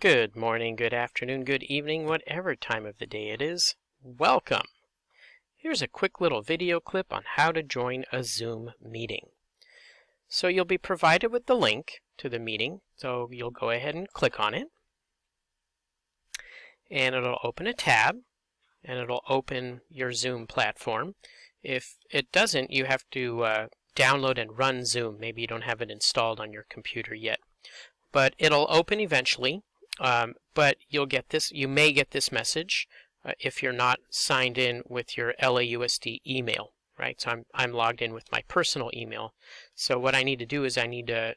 Good morning, good afternoon, good evening, whatever time of the day it is. Welcome! Here's a quick little video clip on how to join a Zoom meeting. So you'll be provided with the link to the meeting, so you'll go ahead and click on it. And it'll open a tab, and it'll open your Zoom platform. If it doesn't, you have to download and run Zoom. Maybe you don't have it installed on your computer yet. But it'll open eventually. But you may get this message if you're not signed in with your LAUSD email, right? So I'm logged in with my personal email. So what I need to do is I need to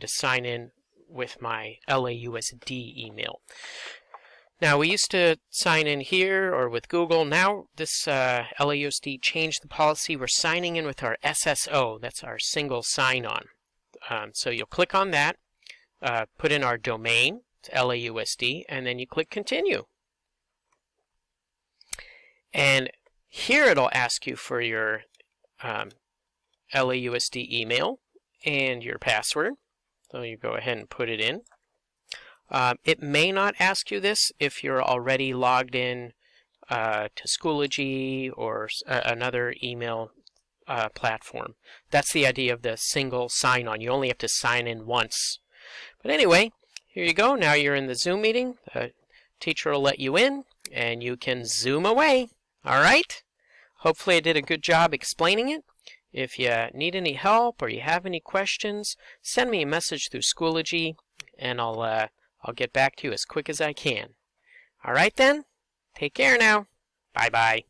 sign in with my LAUSD email. Now we used to sign in here or with Google. Now this LAUSD changed the policy. We're signing in with our SSO. That's our single sign-on. So you'll click on that, put in our domain. LAUSD, and then you click continue. And here it'll ask you for your LAUSD email and your password. So you go ahead and put it in. It may not ask you this if you're already logged in to Schoology or another email platform. That's the idea of the single sign-on. You only have to sign in once. But anyway, here you go. Now you're in the Zoom meeting. The teacher will let you in, and you can Zoom away. All right? Hopefully I did a good job explaining it. If you need any help or you have any questions, send me a message through Schoology, and I'll get back to you as quick as I can. All right then? Take care now. Bye-bye.